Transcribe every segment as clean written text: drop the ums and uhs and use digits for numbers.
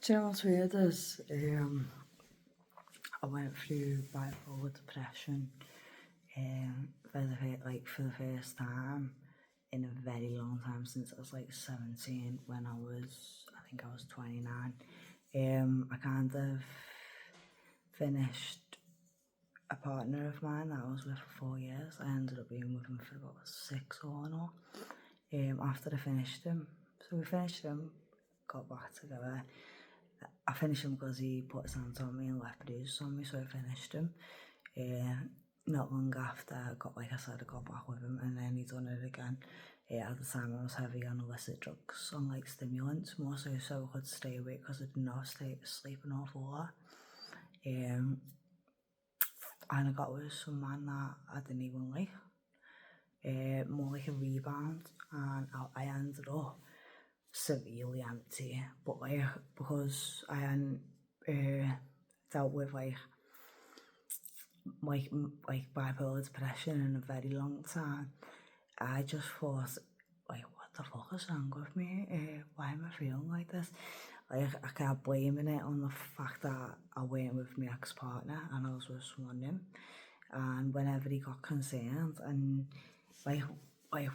Do you know what's weird is I went through bipolar depression for the first time in a very long time, since I was like 17, when I think I was 29. I kind of finished a partner of mine that I was with for 4 years. I ended up being with him for about 6 or more. After I finished him. So we finished him, got back together. I finished him because he put his hands on me and left bruises on me, so I finished him. Not long after, I got back with him, and then he done it again. At the time, I was heavy on illicit drugs, on like stimulants, more so I could stay awake, because I did not sleep an awful lot. And I got with some man that I didn't even like, more like a rebound, and I ended up severely empty, but like, because I hadn't dealt with like bipolar depression in a very long time, I just thought, like, what the fuck is wrong with me? Why am I feeling like this? Like, I can't blame it on the fact that I went with my ex-partner and I was with someone new. And whenever he got concerned, and like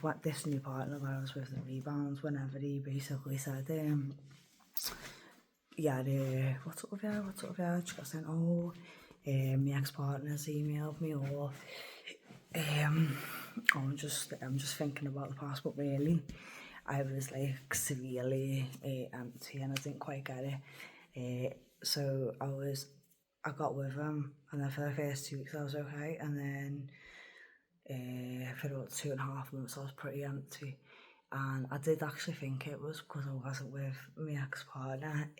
what this new partner that I was with, the rebounds, whenever he basically said, what's up with you? She got saying, my ex-partner's emailed me, or I'm just thinking about the past, but really, I was like severely empty, and I didn't quite get it. So I got with him, and then for the first 2 weeks I was okay, and then for about 2.5 months I was pretty empty. And I did actually think it was because I wasn't with my ex-partner.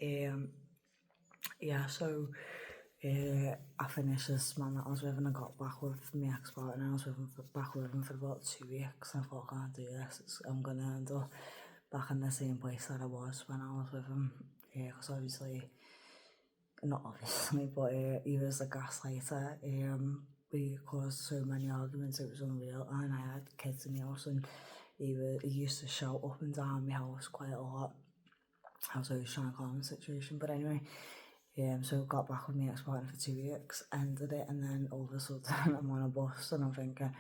I finished this man that I was with, and I got back with my ex-partner. I was back with him for about 2 weeks, and I thought, I can't do this. I'm going to end up back in the same place that I was when I was with him. Because not obviously, but he was a gaslighter. We caused so many arguments, it was unreal. And I had kids in the house, and he used to shout up and down my house quite a lot. I was always trying to calm the situation, but anyway. So got back with my ex-partner for 2 weeks, ended it, and then all of a sudden I'm on a bus and I'm thinking,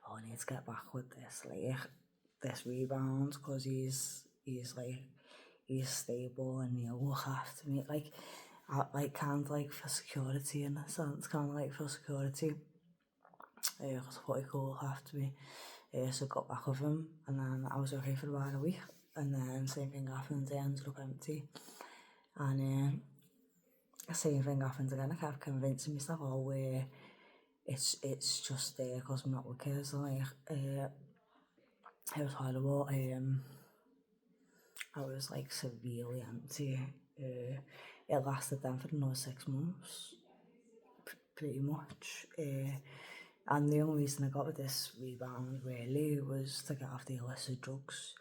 I need to get back with this rebound, because he's stable and he'll look after me, kind of like for security, in a sense, because I thought he could look after me. So got back with him, and then I was okay for about a week, and then same thing happened. I ended up empty, and same thing happened again. I kept convincing myself, it's just there because I'm not with kids. It was horrible. I was like severely empty. It lasted then for another 6 months, pretty much. And the only reason I got with this rebound really was to get off the illicit drugs,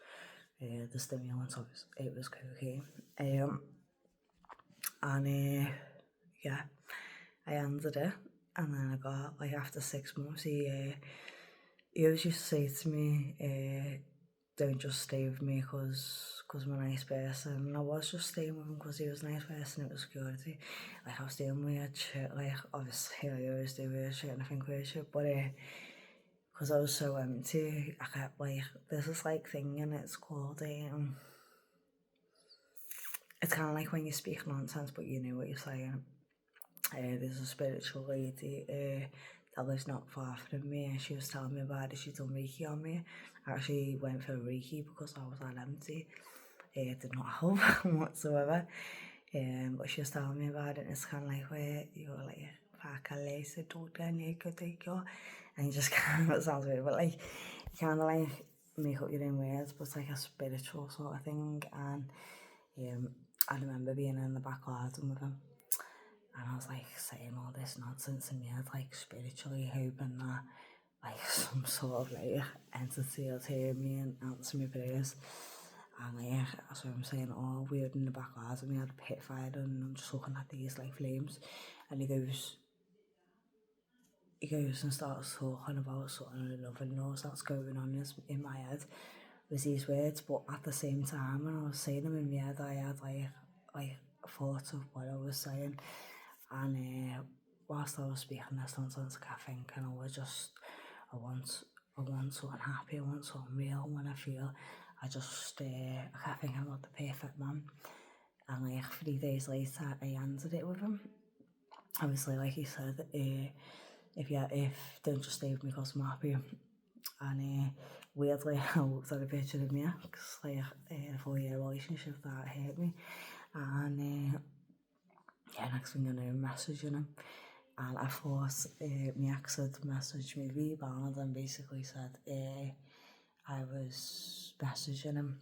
the stimulants. It was cocaine. I ended it, and then I got, like, after 6 months, he always used to say to me, don't just stay with me because I'm a nice person. And I was just staying with him because he was a nice person, it was security. Like, I was doing weird shit, like, obviously I always do weird shit and I think weird shit, but because I was so empty, I kept, like, there's this, like, thing, and it's called, it's kind of like when you speak nonsense but you know what you're saying. There's a spiritual lady that lives not far from me, and she was telling me about it. She done Reiki on me. I actually went for Reiki because I was that empty. It did not help whatsoever. But she was telling me about it, and it's kind of like where you're like, and you just kind of, it sounds weird, but like, you kind of like make up your own words, but it's like a spiritual sort of thing. And I remember being in the back garden with him, and I was like saying all this nonsense in my head, like spiritually hoping that like some sort of like entity would hear me and answer my prayers. And like, so I'm saying all weird in the back garden, we had a pit fire, and I'm just looking at these like flames, and he goes and starts talking about something or another, and all that's going on in my head was these words. But at the same time, when I was saying them in my head, I had like thought of what I was saying, and whilst I was speaking this nonsense, I kept thinking, I want something happy, I want something real. When I feel, I kept thinking about the perfect man, and like 3 days later, I ended it with him. Obviously, like he said, if don't just stay with me because I'm happy. And weirdly, I looked at a picture of my ex, like a 4-year relationship that hurt me, and next thing I know, I'm messaging him, and I thought my ex had messaged me rebound and basically said I was messaging him.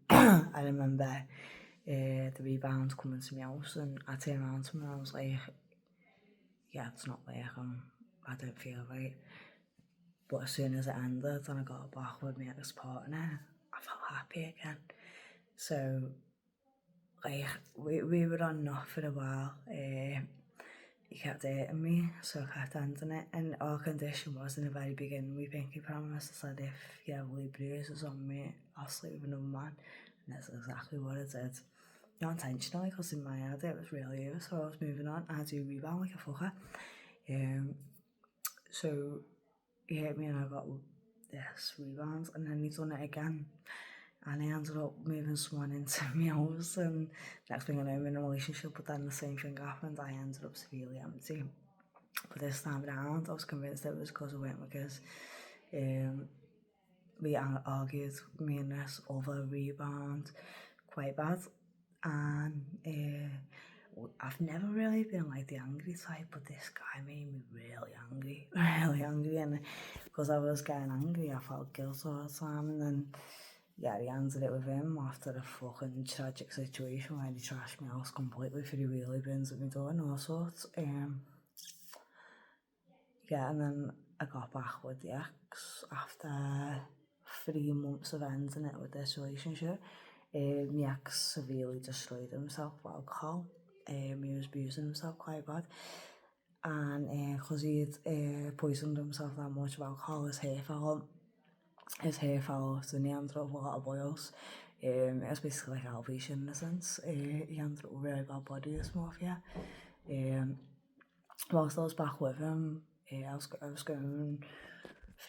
I remember the rebound coming to my house, and I turned around to him and I was like, yeah, it's not working, I don't feel right. But as soon as it ended and I got back with my ex-partner, I felt happy again. So, like, we were on and off for a while. He kept dating me, so I kept ending it. And our condition was, in the very beginning, we pinky promised. I said, if you have any bruises on me, I'll sleep with another man. And that's exactly what I did. Not intentionally, because in my head it was really over, so I was moving on. I do rebound like a fucker. So he hit me and I got this rebound, and then he done it again. And I ended up moving someone into my house, and next thing I know, I'm in a relationship, but then the same thing happened. I ended up severely empty. But this time around, I was convinced it was because I went because we argued, me and this other rebound, quite bad. And I've never really been like the angry type, but this guy made me really angry, really angry. And because I was getting angry, I felt guilt all the time. And then, yeah, he ended it with him after a fucking tragic situation where he trashed my house completely for the wheelie bins at my door and all sorts. Yeah, and then I got back with the ex after 3 months of ending it with this relationship. My ex severely destroyed himself with alcohol. He was abusing himself quite bad. And because he'd poisoned himself that much with alcohol, his hair fell out, and he ended up with a lot of boils. It was basically like alopecia in a sense. He ended up with really bad body dysmorphia. Whilst I was back with him, I was going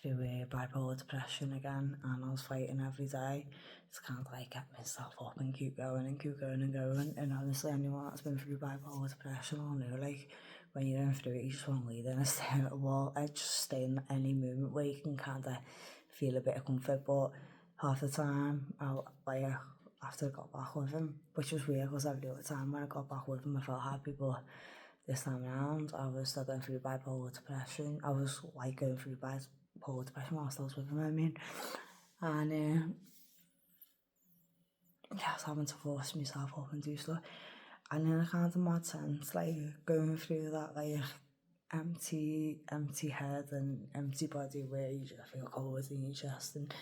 through bipolar depression again, and I was fighting every day to kind of like get myself up and keep going and keep going and going. And honestly, anyone that's been through bipolar depression will know, like, when you're going through it, you just want to lay there and stare at a wall. I just stay in any moment where you can kind of feel a bit of comfort, but half the time, after I got back with him, which was weird because every other time when I got back with him, I felt happy, but this time around, I was still going through bipolar depression. I was like going through bipolar depression whilst I was with him, I mean. And I was having to force myself up and do stuff. And in a kind of mad sense, like going through that like empty head and empty body where you just feel cold in your chest. And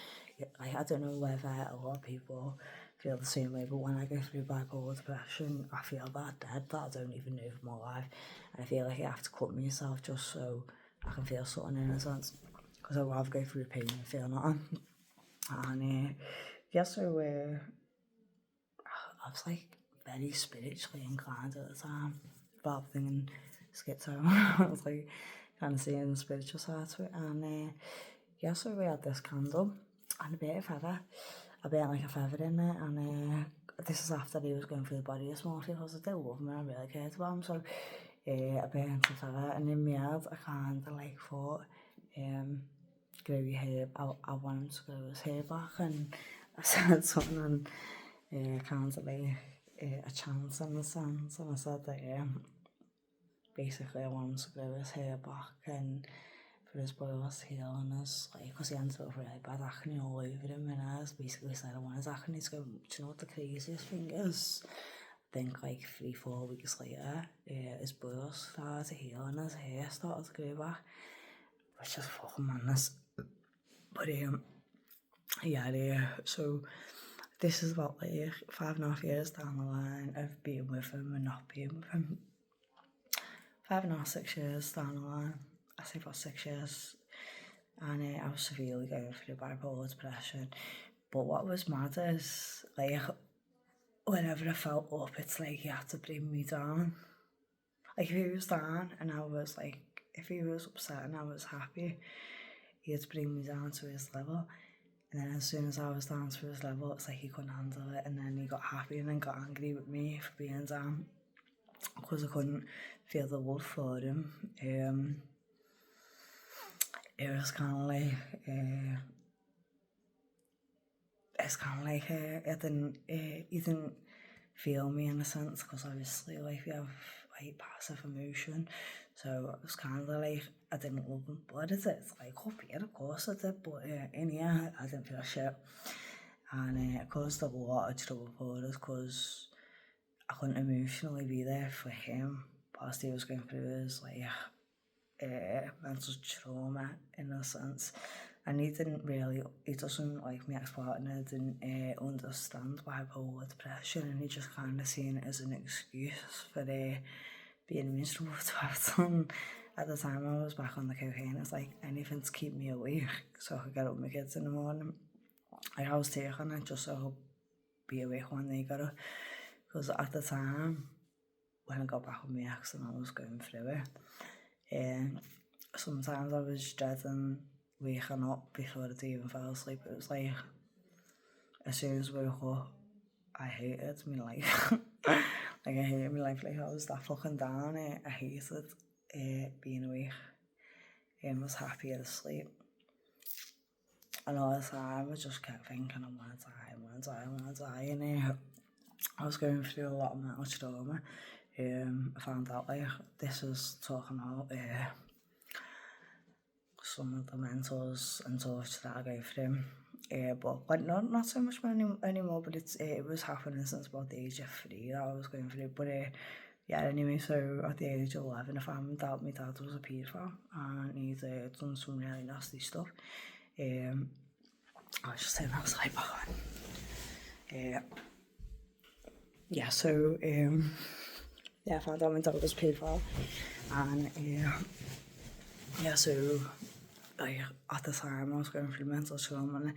like, I don't know whether a lot of people feel the same way, but when I go through bipolar depression, I feel that dead, that I don't even know if I'm alive. And I feel like I have to cut myself just so I can feel something in a sense, because I'd rather go through pain and feel nothing. And so I was like very spiritually inclined at the time, rather than schizo. I was like kind of seeing the spiritual side to it. And so we had this candle and a bit of feather. I burnt like a feather in it, and this is after he was going through the body dysmorphia, because I still love him and I really cared about him. So I burnt the feather, and in my head I kind of like thought, grow your hair, I want him to grow his hair back. And I said something and kind of like a chance in the sense, and I said that basically I want him to grow his hair back and for his boils to heal, and his, like, because he ended up with really bad acne all over him, and I basically said I want his acne to go. Do you know what the craziest thing is? I think like 3-4 weeks later, his boils started to heal and his hair started to grow back, which is fucking madness. But so this is about like 5.5 years down the line of being with him and not being with him. 5.5, 6 years down the line, I say about 6 years, and I was severely going through bipolar depression. But what was mad is, like, whenever I felt up, it's like he had to bring me down. Like if he was down and I was like, if he was upset and I was happy, he had to bring me down to his level. And then as soon as I was down to his level, it's like he couldn't handle it, and then he got happy and then got angry with me for being down because I couldn't feel the love for him. It was kind of like, it's kind of like he didn't feel me in a sense, because obviously like we have like passive emotion, so it was kind of like I didn't love him, but I did it like up here, of course I did, but in here I didn't feel shit, and it caused a lot of trouble for us because I couldn't emotionally be there for him whilst he was going through his like mental trauma in a sense. And he doesn't, like my ex-partner, didn't understand bipolar depression, and he just kind of seen it as an excuse for being miserable to done. At the time I was back on the cocaine, it's like anything to keep me awake so I could get up with my kids in the morning. Like I was taking it just so I could be awake when they got up, because at the time when I got back with my ex and I was going through it, sometimes I was dreading waking up before I even fell asleep. It was like, as soon as I woke up, I hated my life. Like I hated my life, like I was that fucking down. I hated being awake. I was happy asleep. And all the time I just kept thinking, I want to die. And I was going through a lot of mental trauma. I found out like this was talking about some of the mentors and torture that I go through. But like not so much anymore, but it was happening since about the age of 3 that I was going through. But yeah, anyway, so at the age of 11 I found out my dad was a paedophile and he'd done some really nasty stuff. I was just saying that was like back on. Yeah, so yeah, I found out my dad was a paedophile, and yeah, so like at the time I was going through mental trauma, and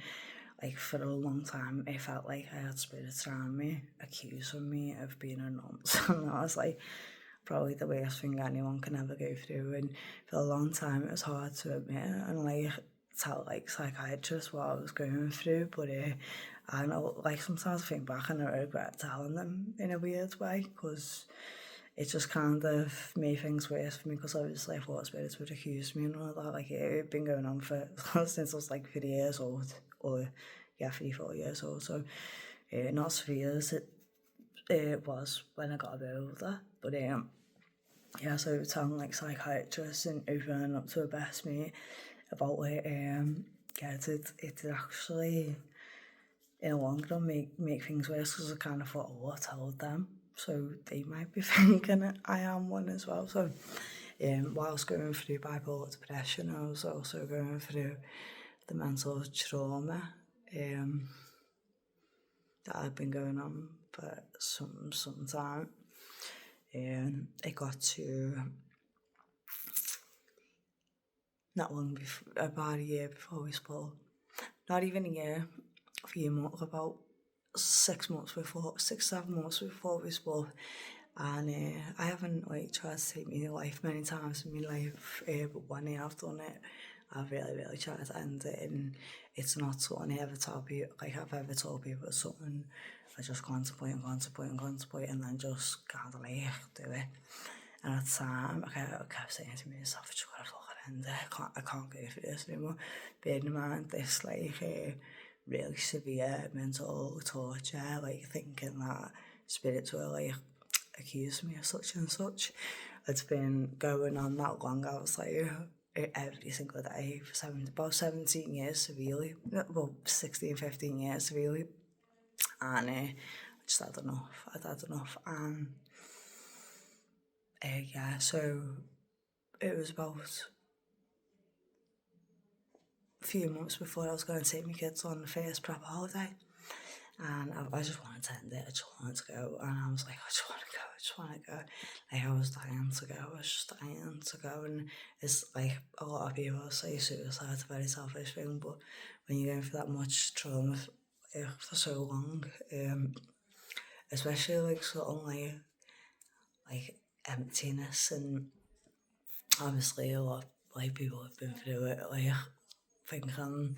like for a long time it felt like I had spirits around me accusing me of being a nonce, and that was like probably the worst thing anyone can ever go through. And for a long time it was hard to admit and like tell like psychiatrists what I was going through, but I know, like sometimes I think back and I regret telling them in a weird way, because it just kind of made things worse for me, because obviously I thought spirits would accuse me and all that. Like it had been going on for since I was like 3 years old, or yeah, 3-4 years old. So not as severe as it was when I got a bit older, but yeah, so telling like psychiatrists and opening up to a best mate about it, yeah, it did actually in the long run make things worse, because I kind of thought, oh, I told them, so they might be thinking that I am one as well. So whilst going through bipolar depression, I was also going through the mental trauma that had been going on for some time. It got to not long before, about a year before we split. Not even a year, a few months, about 6 months before, 6-7 months before we split. And I haven't like tried to take my life many times in my life, but when I have done it, I've really tried to end it, and it's not something I ever tell people, like I've ever told people. It's something I just contemplate, and then just kind of like do it. And at the time, I kept saying to myself, I just gotta fucking end it. I can't go for this anymore. Bearing in mind this like really severe mental torture, like thinking that spirits were like accusing me of such and such. It's been going on that long. I was like every single day for about 17 years severely. Well, 16, 15 years severely. And I just had enough. I'd had enough. And yeah, so it was about a few months before I was going to take my kids on the first proper holiday. And I just wanted to end it, I just wanted to go, and I was like, I just want to go. Like I was dying to go, I was just dying to go. And it's like a lot of people say suicide's a very selfish thing, but when you're going through that much trauma for so long, especially like something like emptiness, and obviously a lot like people have been through it, like thinking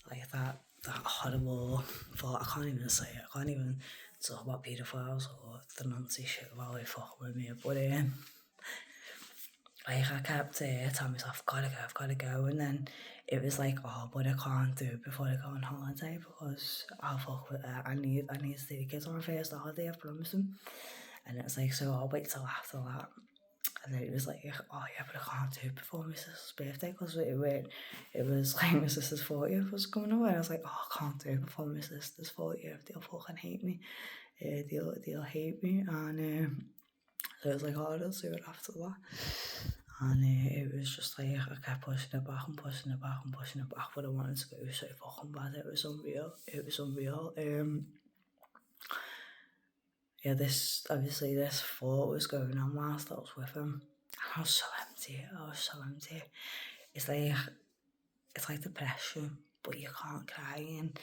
like that horrible thought. I can't even say it. I can't even talk about pedophiles or the Nancy shit about like fucking with me. But like I kept telling myself, I've gotta go, and then it was like, oh, but I can't do it before I go on holiday because I'll fuck with it. I need to see the kids on my first holiday. I promised them, and it's like, so I'll wait till after that. And then it was like, oh yeah, but I can't do it before my sister's birthday because it was like my sister's 40th was coming away. I was like, oh, I can't do it before my sister's 40th. They'll fucking hate me. They'll hate me. And so it was like, oh, I'll do it after that. And it was just like, I kept pushing it back and pushing it back and pushing it back, but I wanted to go so fucking bad. It was unreal. It was unreal. Yeah, this thought was going on whilst I was with him. I was so empty. It's like depression, but you can't cry. And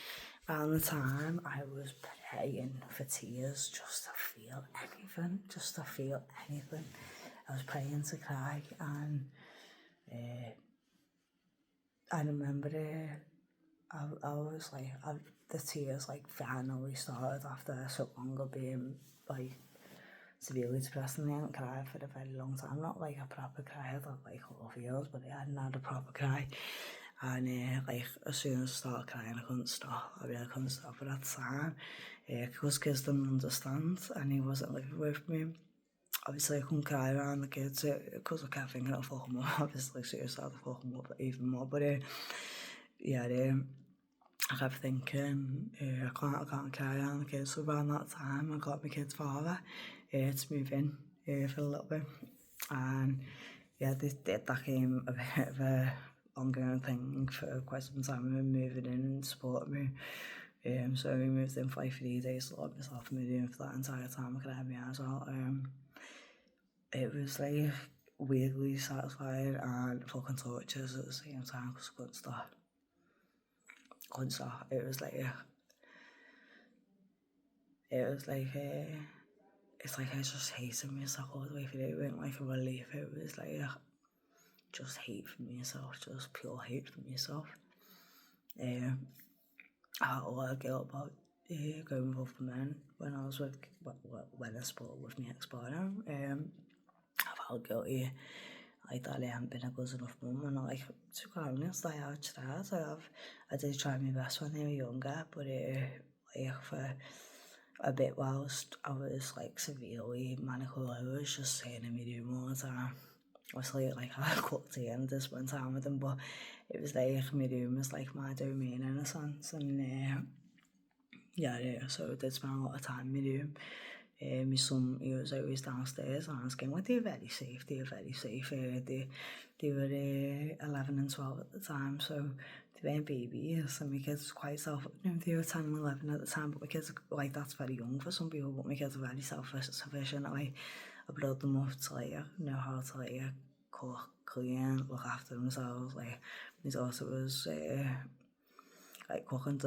around the time I was praying for tears just to feel anything. I was praying to cry, and I remember I was like, the tears like finally started after so long of being like severely depressed, and I hadn't cried for a very long time. Not like a proper cry, I had like a couple of years, but I hadn't had a proper cry. And like as soon as I started crying, I couldn't stop. I really couldn't stop at that time. Because kids didn't understand, and he wasn't living with me. Obviously, I couldn't cry around the kids because I kept thinking I'll fuck them up. Obviously, seriously, I'll fuck them up even more. But yeah, I kept thinking, I can't carry on the kids. So around that time, I got my kid's father to move in for a little bit. And yeah, that came a bit of a ongoing thing for quite some time. We were moving in and supporting me. So we moved in for like 3 days to let myself move in for that entire time. I could have my eyes out. It was like weirdly satisfying and fucking torturous at the same time because I couldn't stop. It was like it's like I just hated myself all the way through. It wasn't like a relief. It was like just hate for myself, just pure hate for myself. I had a lot of guilt about going with men when I was when I split with my ex-partner. I felt guilty like that I hadn't been a good enough mum, and like, to be honest, I have tried. I did try my best when they were younger, but like for a bit whilst I was like severely manical, I was just saying in my room all the time. Obviously, like I cut the end to spend time with them, but it was like my room was like my domain in a sense, and yeah, so I did spend a lot of time in my room. My son, he was always downstairs asking, well, they're very safe. They were 11 and 12 at the time, so they weren't babies, and my kids were quite they were 10 and 11 at the time, but my kids, like, that's very young for some people, but my kids are very self-sufficient. Like, I brought them up to, like, know how to, like, cook, clean, look after themselves. Like, my daughter was, like cooking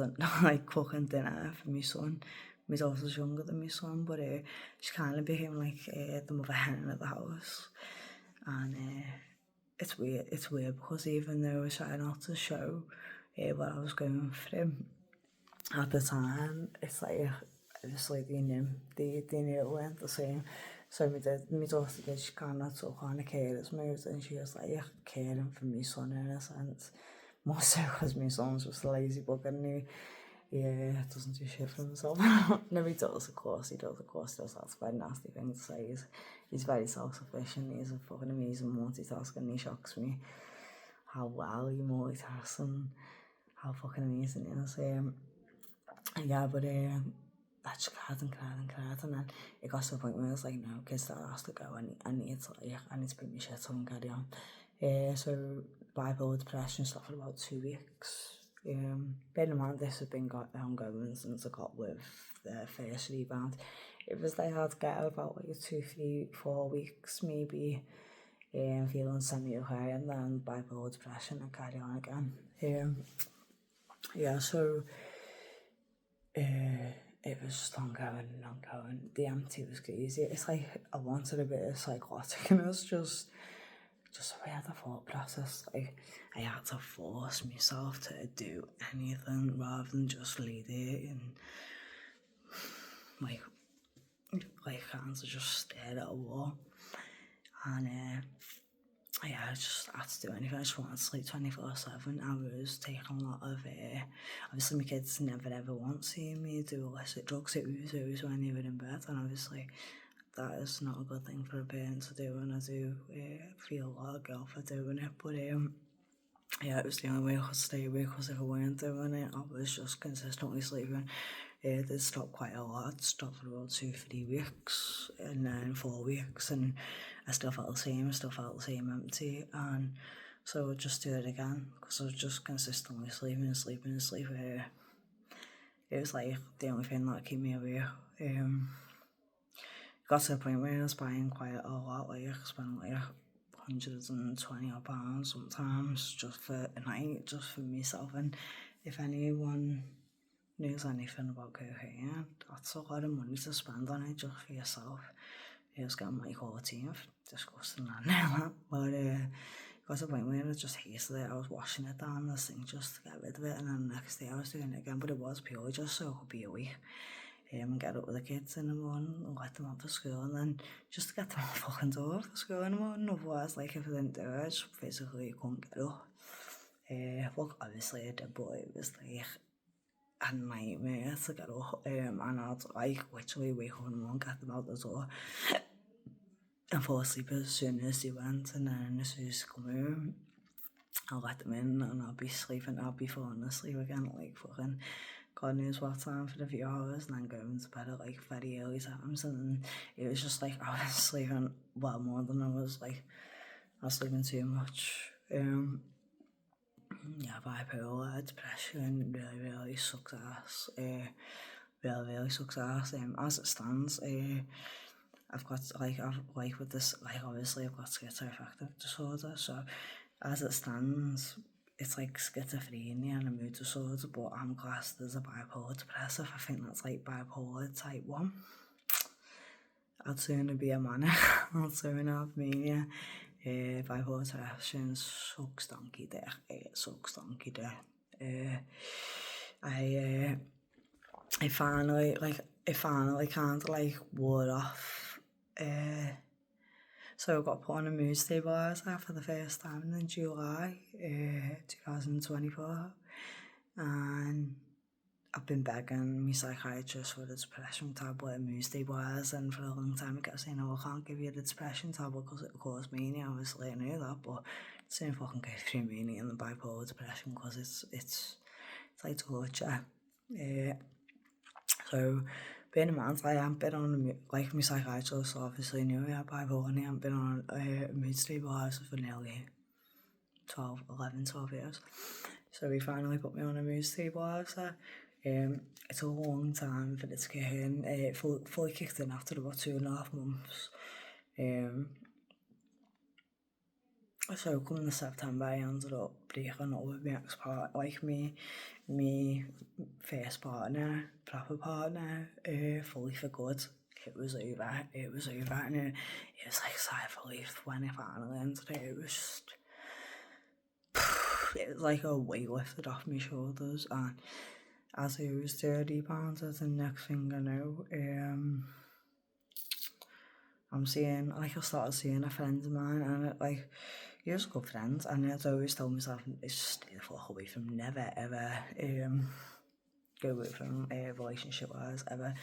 dinner for my son. My daughter's younger than my son, but she kind of became like the mother hen at the house. And it's weird because even though I was trying not to show what I was going through at the time, it's like obviously they knew it weren't the same. So my daughter did, she kind of took on a carer's mode, and she was like caring for my son in a sense. More so because my son's just a lazy bugger, and he doesn't do shit for himself. No, he does, of course. That's a very nasty thing to say. He's very self-sufficient. He's a fucking amazing multitasker, and he shocks me how well he multitasks and how fucking amazing he is. Yeah, but I just cried, and then it got to the point where I was like, no, kids, that has to go. I need to put my shit on and carry on. So bipolar depression stopped for about 2 weeks. Bear in mind, this has been ongoing since I got with the first rebound. It was like hard to get about like 2, 3, 4 weeks maybe, feeling semi-okay, and then bipolar depression and carry on again. Yeah, so it was just ongoing and ongoing. The empty was crazy. It's like I wanted a bit of psychoticness, just a way of the thought process. Like I had to force myself to do anything rather than just lay there and like kind of just stare at a wall. And yeah, I just had to do anything. I just wanted to sleep 24/7. I was taking a lot of, obviously my kids never ever once seen me do illicit drugs. It was always when they were in bed, and obviously that is not a good thing for a parent to do, and I do feel a lot of guilt for doing it. But yeah, it was the only way I could stay awake, because if I weren't doing it, I was just consistently sleeping. It stopped quite a lot. It stopped for about 2-3 weeks, and then 4 weeks, and I still felt the same, empty, and so I would just do it again, because I was just consistently sleeping. It was like the only thing that kept me awake. Got to the point where I was buying quite a lot, like I spent like £120 sometimes just for a night, just for myself. And if anyone knows anything about cocaine, that's a lot of money to spend on it just for yourself. It was getting my 14th, disgusting, that. But got to the point where I just hated it. I was washing it down the sink just to get rid of it, and then the next day I was doing it again, but it was purely just so I could be awake. And get up with the kids in the morning and let them out for school, and then just to get them out the fucking door for school in the morning. Otherwise, like, if I didn't do it, I just physically couldn't get up. Well, obviously I did, but it was like a nightmare to get up. And I'd like literally wake up in the morning, get them out the door, and fall asleep as soon as they went, and then as soon as they come home, I'll let them in, and I'll be falling asleep again, like fucking God knows what time, for a few hours, and then going to bed at like very early times. And it was just like I was sleeping well more than I was sleeping too much. Yeah, bipolar, depression really sucks ass. Really sucks ass. As it stands, I've got with this, like, obviously I've got schizoaffective disorder, so as it stands, it's like schizophrenia and a mood disorder, but I'm classed as a bipolar depressive. I think that's like bipolar type 1. I'd sooner be a manic. I'd sooner have mania. Bipolar depression sucks donkey dick. It sucks donkey dick. I finally kind of like wore off. So I got put on a mood stabiliser for the first time in July 2024, and I've been begging my psychiatrist for the depression tablet and mood stabiliser, and for a long time I kept saying, "Oh, I can't give you the depression tablet because it'll cause mania." Obviously I knew that, but it's the same fucking go through mania and the bipolar depression, because it's like torture. So, being in mind, I haven't been on, like, my psychiatrist obviously knew I had bipolar, and I haven't been on a mood stabiliser for nearly 12 years. So he finally put me on a mood stabiliser. It's a long time for it to get in. It fully kicked in after about 2.5 months. So coming to September, I ended up breaking up with my ex-partner, like me first partner, proper partner, fully for good. It was over, and it was like a sigh of relief when it finally ended. It was like a weight lifted off my shoulders, and as I was 30 pounds, the next thing I know, I started seeing a friend of mine, and he was a good friend, and I'd always told myself, stay the fuck away from him, never ever go with him, relationship-wise, ever,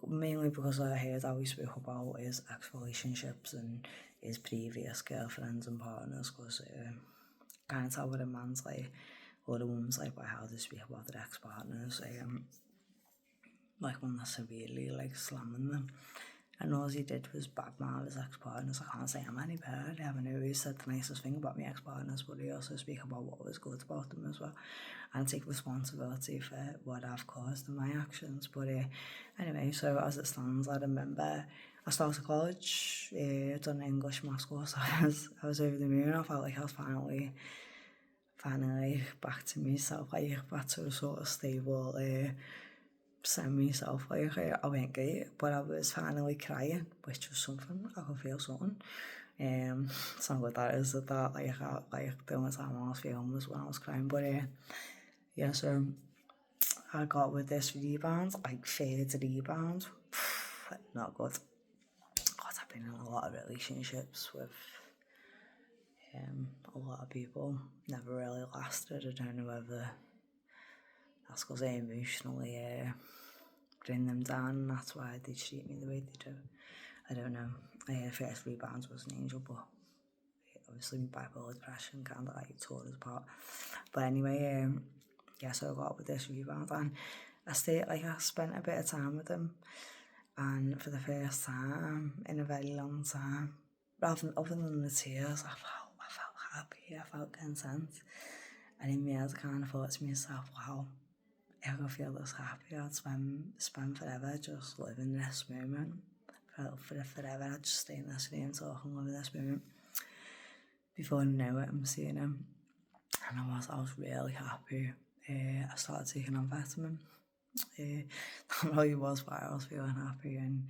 mainly because I heard how he spoke about his ex-relationships and his previous girlfriends and partners, because can't tell what a man's like, or a woman's like, by how they speak about their ex-partners, like when they're severely like slamming them. And all he did was badmouth his ex-partners. I can't say I'm any better. I haven't always said the nicest thing about my ex-partners, but he also speak about what was good about them as well, and take responsibility for what I've caused in my actions. But anyway, so as it stands, I remember I started college, done an English maths course. I was over the moon. I felt like I was finally back to myself, like back to a sort of stable send myself like I went great, but I was finally crying, which was something. I could feel something. It's not what that is, that the only time I was feeling was when I was crying, but yeah, so I got with this rebound, like 30 rebounds, not good. God, I've been in a lot of relationships with a lot of people, never really lasted. I don't know whether that's because I emotionally bring them down, and that's why they treat me the way they do. I don't know. First rebounds was an angel, but obviously my bipolar depression kind of like tore us apart. But anyway, yeah, so I got up with this rebound, and I spent a bit of time with him, and for the first time in a very long time, other than the tears, I felt happy, I felt content. And in my head, I kind of thought to myself, wow, if I could feel this happy, I'd spend forever just living this moment. For forever, I'd just stay in this room talking, living this moment. Before I know it, I'm seeing him, and I was really happy. I started taking amphetamine. That probably was why I was feeling happy, and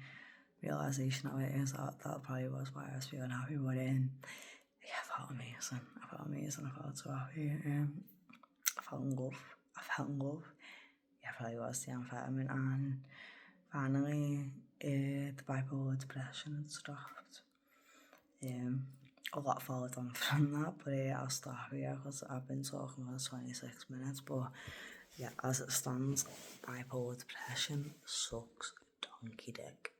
realisation of it is that probably was why I was feeling happy. But yeah, I felt amazing. I felt so happy. I felt in love. Yeah, probably was the amphetamine, and finally, the bipolar depression had stopped. A lot followed on from that, but I'll stop here because I've been talking for 26 minutes. But yeah, as it stands, bipolar depression sucks donkey dick.